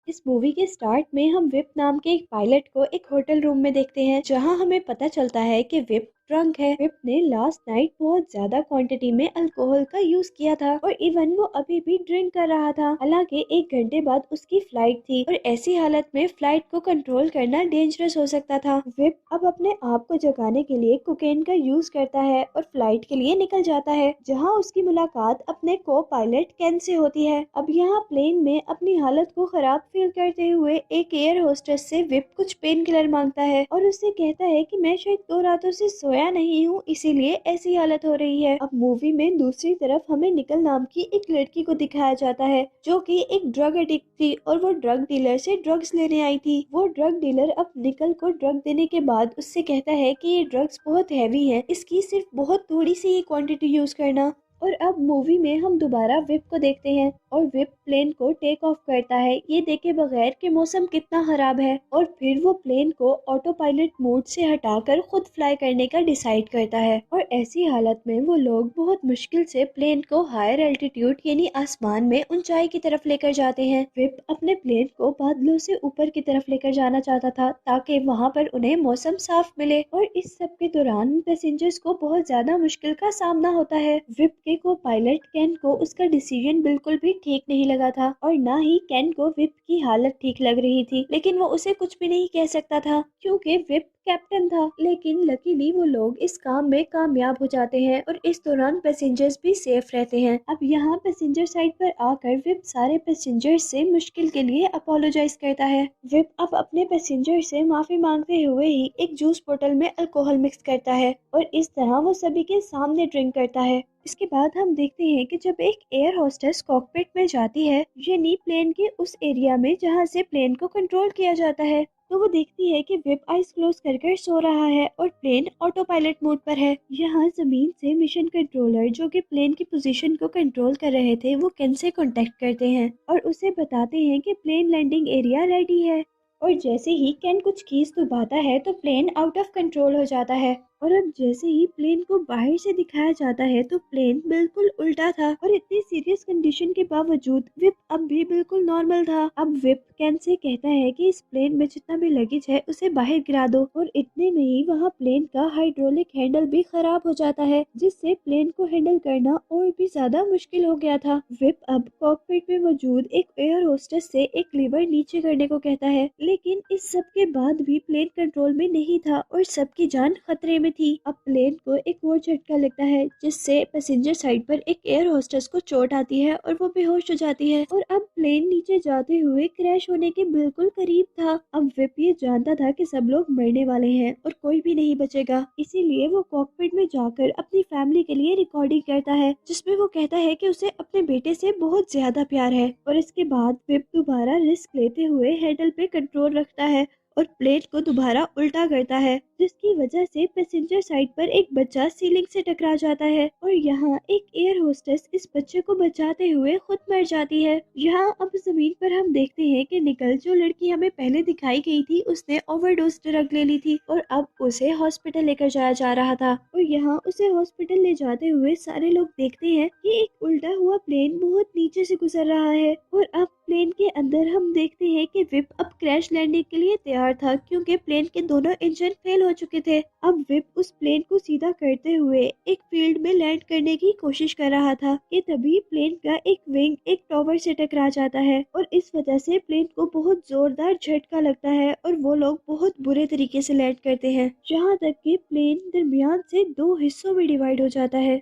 इस मूवी के स्टार्ट में हम विप नाम के एक पायलट को एक होटल रूम में देखते हैं, जहां हमें पता चलता है कि विप ड्रंक है। विप ने लास्ट नाइट बहुत ज्यादा क्वांटिटी में अल्कोहल का यूज किया था और इवन वो अभी भी ड्रिंक कर रहा था। हालांकि 1 घंटे बाद उसकी फ्लाइट थी और ऐसी हालत में फ्लाइट को कंट्रोल करना डेंजरस हो सकता था। विप अब अपने आप को जगाने के लिए कोकेन का यूज करता है और फ्लाइट के लिए निकल जाता है, जहाँ उसकी मुलाकात अपने को पायलट कैन से होती है। अब यहाँ प्लेन में अपनी हालत को खराब फील करते हुए एक एयर होस्टेस से विप कुछ पेन किलर मांगता है और उससे कहता है कि मैं शायद 2 रातों से सोया नहीं हूँ, इसीलिए ऐसी हालत हो रही है। अब मूवी में दूसरी तरफ हमें निकल नाम की एक लड़की को दिखाया जाता है, जो कि एक ड्रग एडिक्ट थी और वो ड्रग डीलर से ड्रग्स लेने आई थी। वो ड्रग डीलर अब निकल को ड्रग देने के बाद उससे कहता है कि ये ड्रग्स बहुत हैवी है, इसकी सिर्फ बहुत थोड़ी सी ही क्वांटिटी यूज करना। और अब मूवी में हम दोबारा विप को देखते हैं और विप प्लेन को टेक ऑफ करता है, ये देखे बगैर कि मौसम कितना खराब है, और फिर वो प्लेन को ऑटो पायलट मोड से हटाकर खुद फ्लाई करने का डिसाइड करता है। और ऐसी हालत में वो लोग बहुत मुश्किल से प्लेन को हायर एल्टीट्यूड यानी आसमान में ऊंचाई की तरफ लेकर जाते हैं। विप अपने प्लेन को बादलों से ऊपर की तरफ लेकर जाना चाहता था ताकि वहाँ पर उन्हें मौसम साफ मिले, और इस सब के दौरान पैसेंजर्स को बहुत ज्यादा मुश्किल का सामना होता है। विप के को पायलट कैन को उसका डिसीजन बिल्कुल भी ठीक नहीं लगा था और ना ही कैन को विप की हालत ठीक लग रही थी, लेकिन वो उसे कुछ भी नहीं कह सकता था क्योंकि विप कैप्टन था। लेकिन लकीली वो लोग इस काम में कामयाब हो जाते हैं और इस दौरान पैसेंजर्स भी सेफ रहते हैं। अब यहाँ पैसेंजर साइड पर आकर विप सारे पैसेंजर्स से मुश्किल के लिए अपोलोजाइज करता है। विप अब अपने पैसेंजर से माफी मांगते हुए ही एक जूस बोतल में अल्कोहल मिक्स करता है और इस तरह वो सभी के सामने ड्रिंक करता है। इसके बाद हम देखते हैं कि जब एक एयर होस्टेस कॉकपिट में जाती है, यानी प्लेन के उस एरिया में जहां से प्लेन को कंट्रोल किया जाता है, तो वो देखती है कि विप आइज क्लोज कर सो रहा है और प्लेन ऑटो पायलट मोड पर है। यहाँ जमीन से मिशन कंट्रोलर जो कि प्लेन की पोजीशन को कंट्रोल कर रहे थे, वो कैन से कांटेक्ट करते हैं और उसे बताते हैं कि प्लेन लैंडिंग एरिया रेडी है। और जैसे ही कैन कुछ कीज दबाता है तो प्लेन आउट ऑफ कंट्रोल हो जाता है, और अब जैसे ही प्लेन को बाहर से दिखाया जाता है तो प्लेन बिल्कुल उल्टा था और इतनी सीरियस कंडीशन के बावजूद विप अब भी बिल्कुल नॉर्मल था। अब विप कैन से कहता है कि इस प्लेन में जितना भी लगेज है उसे बाहर गिरा दो, और इतने में ही वहाँ प्लेन का हाइड्रोलिक हैंडल भी खराब हो जाता है, जिससे प्लेन को हैंडल करना और भी ज्यादा मुश्किल हो गया था। विप अब कॉकपिट में मौजूद एक एयर होस्टेस से एक लीवर नीचे करने को कहता है, लेकिन इस सब के बाद भी प्लेन कंट्रोल में नहीं था और सबकी जान खतरे में थी। अब प्लेन को एक और झटका लगता है, जिससे पैसेंजर साइड पर एक एयर होस्टेस को चोट आती है और वो बेहोश हो जाती है, और अब प्लेन नीचे जाते हुए क्रैश होने के बिल्कुल करीब था। अब विप ये जानता था कि सब लोग मरने वाले हैं और कोई भी नहीं बचेगा, इसीलिए वो कॉकपिट में जाकर अपनी फैमिली के लिए रिकॉर्डिंग करता है, जिसमें वो कहता है कि उसे अपने बेटे से बहुत ज्यादा प्यार है। और इसके बाद विप दोबारा रिस्क लेते हुए हैंडल पे कंट्रोल रखता है और प्लेन को दोबारा उल्टा करता है, जिसकी वजह से पैसेंजर साइड पर एक बच्चा सीलिंग से टकरा जाता है और यहाँ एक एयर होस्टेस इस बच्चे को बचाते हुए खुद मर जाती है। यहाँ अब जमीन पर हम देखते हैं कि निकल, जो लड़की हमें पहले दिखाई गई थी, उसने ओवरडोज ड्रग ले ली थी और अब उसे हॉस्पिटल लेकर जाया जा रहा था। और यहाँ उसे हॉस्पिटल ले जाते हुए सारे लोग देखते हैं कि एक उल्टा हुआ प्लेन बहुत नीचे से गुजर रहा है, और अब प्लेन के अंदर हम देखते हैं कि विप अब क्रैश लैंडिंग के लिए तैयार था, क्योंकि प्लेन के दोनों इंजन फेल हो चुके थे। अब विप उस प्लेन को सीधा करते हुए एक फील्ड में लैंड करने की कोशिश कर रहा था कि तभी प्लेन का एक विंग एक टॉवर से टकरा जाता है और इस वजह से प्लेन को बहुत जोरदार झटका लगता है और वो लोग बहुत बुरे तरीके से लैंड करते हैं, जहाँ तक कि प्लेन दरमियान से 2 हिस्सों में डिवाइड हो जाता है।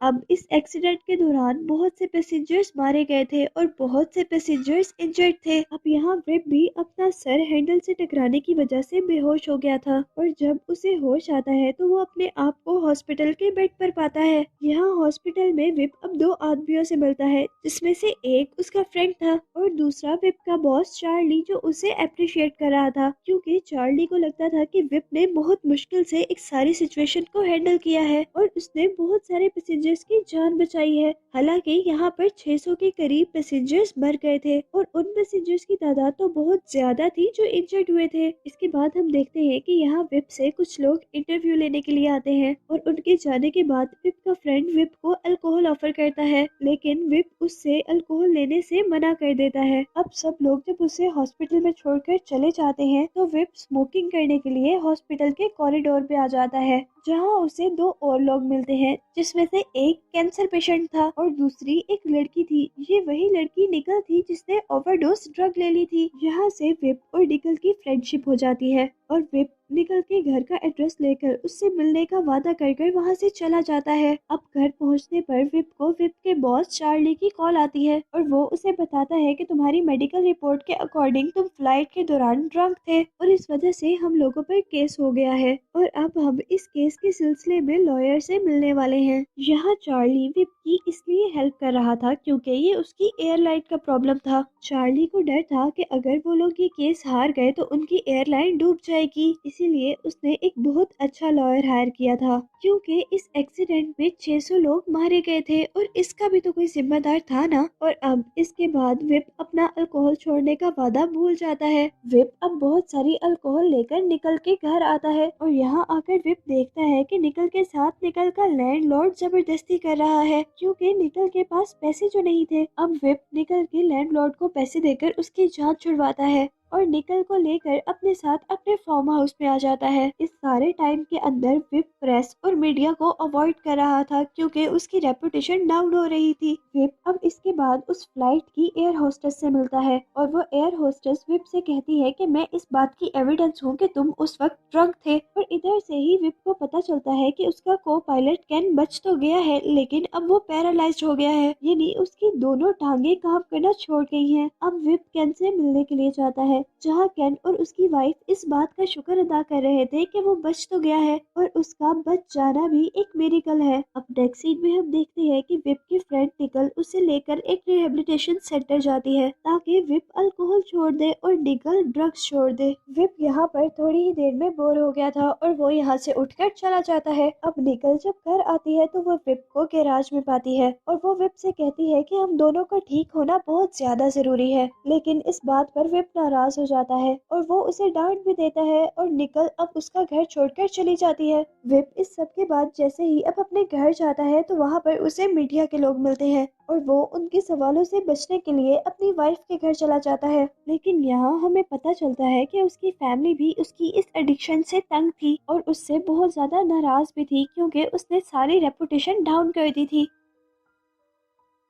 अब इस एक्सीडेंट के दौरान बहुत से पैसेंजर्स मारे गए थे और बहुत से पैसेंजर्स इंजर्ड थे। अब यहाँ विप भी अपना सर हैंडल से टकराने की वजह से बेहोश हो गया था, और जब उसे होश आता है तो वो अपने आप को हॉस्पिटल के बेड पर पाता है। यहाँ हॉस्पिटल में विप अब 2 आदमियों से मिलता है, जिसमें से एक उसका फ्रेंड था और दूसरा विप का बॉस चार्ली, जो उसे अप्रिशिएट कर रहा था, क्योंकि चार्ली को लगता था कि विप ने बहुत मुश्किल से एक सारी सिचुएशन को हैंडल किया है और उसने बहुत सारे पैसेंजर्स पैसेंजर्स की जान बचाई है। हालांकि यहाँ पर 600 के करीब पैसेंजर्स मर गए थे और उन पैसेंजर्स की तादाद तो बहुत ज्यादा थी जो इंजर्ड हुए थे। इसके बाद हम देखते हैं कि यहाँ विप से कुछ लोग इंटरव्यू लेने के लिए आते हैं और उनके जाने के बाद विप का फ्रेंड विप को अल्कोहल ऑफर करता है, लेकिन विप उससे अल्कोहल लेने से मना कर देता है। अब सब लोग जब उसे हॉस्पिटल में छोड़कर चले जाते हैं तो विप स्मोकिंग करने के लिए हॉस्पिटल के कॉरिडोर पे आ जाता है, जहाँ उसे दो और लोग मिलते हैं, जिसमें से एक कैंसर पेशेंट था और दूसरी एक लड़की थी। ये वही लड़की निकल थी जिसने ओवरडोज ड्रग ले ली थी। यहाँ से विप और निकल की फ्रेंडशिप हो जाती है और विप निकल के घर का एड्रेस लेकर उससे मिलने का वादा कर वहाँ से चला जाता है। अब घर पहुँचने पर विप को विप के बॉस चार्ली की कॉल आती है और वो उसे बताता है कि तुम्हारी मेडिकल रिपोर्ट के अकॉर्डिंग तुम फ्लाइट के दौरान ड्रंक थे और इस वजह से हम लोगों पर केस हो गया है और अब हम इस केस के सिलसिले में लॉयर से मिलने वाले हैं। यहाँ चार्ली विप की इसलिए हेल्प कर रहा था क्योंकि ये उसकी एयरलाइन का प्रॉब्लम था। चार्ली को डर था कि अगर वो लोग ये केस हार गए तो उनकी एयरलाइन डूब जाएगी, इसीलिए उसने एक बहुत अच्छा लॉयर हायर किया था क्योंकि इस एक्सीडेंट में 600 लोग मारे गए थे और इसका भी तो कोई जिम्मेदार था ना। और अब इसके बाद विप अपना अल्कोहल छोड़ने का वादा भूल जाता है। विप अब बहुत सारी अल्कोहल लेकर निकल के घर आता है और यहाँ आकर विप देखता है कि निकल के साथ निकल का लैंडलॉर्ड जबरदस्ती कर रहा है क्योंकि निकल के पास पैसे जो नहीं थे। अब विप निकल के लैंडलॉर्ड को पैसे देकर उसकी जान छुड़वाता है और निकल को लेकर अपने साथ अपने फार्म हाउस में आ जाता है। इस सारे टाइम के अंदर विप प्रेस और मीडिया को अवॉइड कर रहा था क्योंकि उसकी रेपुटेशन डाउन हो रही थी। विप अब इसके बाद उस फ्लाइट की एयर होस्टेस से मिलता है और वो एयर होस्टेस विप से कहती है कि मैं इस बात की एविडेंस हूँ कि तुम उस वक्त ड्रंक थे। और इधर से ही विप को पता चलता है कि उसका को पायलट कैन बच तो गया है लेकिन अब वो पैरालाइज्ड हो गया है, यानी उसकी दोनों टांगे काम करना छोड़ गई हैं। अब विप कैन से मिलने के लिए जाता है जहाँ कैन और उसकी वाइफ इस बात का शुक्र अदा कर रहे थे कि वो बच तो गया है और उसका बच जाना भी एक मिरेकल है। अब नेक्स्ट सीन में हम देखते हैं कि विप की फ्रेंड निकल उसे लेकर एक रिहेबिलिटेशन सेंटर जाती है ताकि विप अल्कोहल छोड़ दे और निकल ड्रग्स छोड़ दे। विप यहाँ पर थोड़ी ही देर में बोर हो गया था और वो यहाँ से उठकर चला जाता है। अब निकल जब घर आती है तो वो विप को गैराज में पाती है और वो विप से कहती है कि हम दोनों का ठीक होना बहुत ज्यादा जरूरी है, लेकिन इस बात पर विप नाराज हो जाता है और वो उसे डांट भी देता है और निकल अब उसका घर छोड़कर चली जाती है। विप इस सब के बाद जैसे ही अब अपने घर जाता है तो वहाँ पर उसे मीडिया के लोग मिलते हैं और वो उनके सवालों से बचने के लिए अपनी वाइफ के घर चला जाता है। लेकिन यहाँ हमें पता चलता है कि उसकी फैमिली भी उसकी इस एडिक्शन से तंग थी और उससे बहुत ज्यादा नाराज भी थी क्योंकि उसने सारी रेपुटेशन डाउन कर दी थी।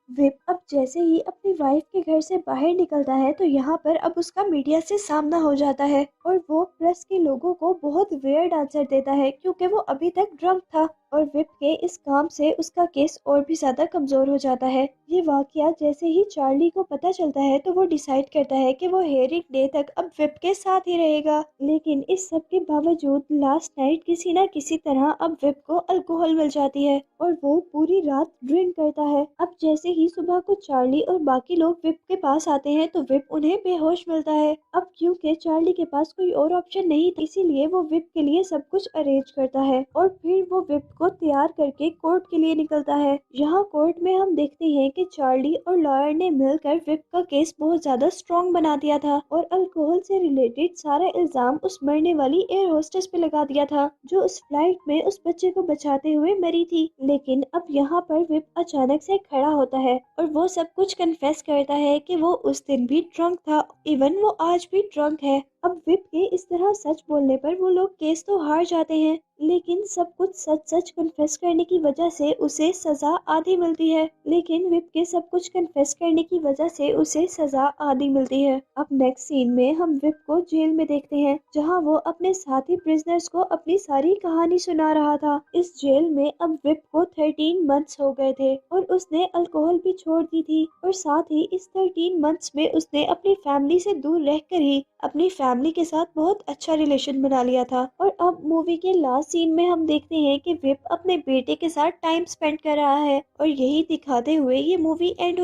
विप अब जैसे ही अपनी वाइफ के घर से बाहर निकलता है तो यहाँ पर अब उसका मीडिया से सामना हो जाता है और वो प्रेस के लोगों को बहुत वियर्ड आंसर देता है क्योंकि वो अभी तक ड्रंक था और विप के इस काम से उसका केस और भी ज्यादा कमजोर हो जाता है। ये वाकया जैसे ही चार्ली को पता चलता है तो वो डिसाइड करता है कि वो हेयरिंग डे तक अब विप के साथ ही रहेगा। लेकिन इस सब के बावजूद लास्ट नाइट किसी न किसी तरह अब विप को अल्कोहल मिल जाती है और वो पूरी रात ड्रिंक करता है। अब जैसे ही सुबह को चार्ली और बाकी लोग विप के पास आते हैं तो विप उन्हें बेहोश मिलता है। अब क्योंकि चार्ली के पास कोई और ऑप्शन नहीं था इसीलिए वो विप के लिए सब कुछ अरेंज करता है और फिर वो विप को तैयार करके कोर्ट के लिए निकलता है। यहाँ कोर्ट में हम देखते हैं कि चार्ली और लॉयर ने मिलकर विप का केस बहुत ज्यादा स्ट्रॉन्ग बना दिया था और अल्कोहल से रिलेटेड सारा इल्जाम उस मरने वाली एयर होस्टेस पे लगा दिया था जो उस फ्लाइट में उस बच्चे को बचाते हुए मरी थी। लेकिन अब यहाँ पर विप अचानक से खड़ा होता है और वो सब कुछ कन्फेस करता है कि वो उस दिन भी ड्रंक था, इवन वो आज भी ड्रंक है। अब विप के इस तरह सच बोलने पर वो लोग केस तो हार जाते हैं लेकिन सब कुछ सच सच कन्फेस करने की वजह से उसे सजा आधी मिलती है। लेकिन विप के सब कुछ कन्फेस करने की वजह से उसे सजा आधी मिलती है। अब नेक्स्ट सीन में हम विप को जेल में देखते हैं जहां वो अपने साथी प्रिजनर्स को अपनी सारी कहानी सुना रहा था। इस जेल में अब विप को 13 मंथ्स हो गए थे और उसने अल्कोहल भी छोड़ दी थी और साथ ही इस 13 मंथ्स में उसने अपनी फैमिली से दूर रहकर ही अपनी फैमिली के साथ बहुत अच्छा रिलेशन बना लिया था। और अब मूवी के लास्ट सीन में हम देखते हैं कि विप अपने बेटे के साथ टाइम स्पेंड कर रहा है और यही दिखाते हुए ये मूवी एंड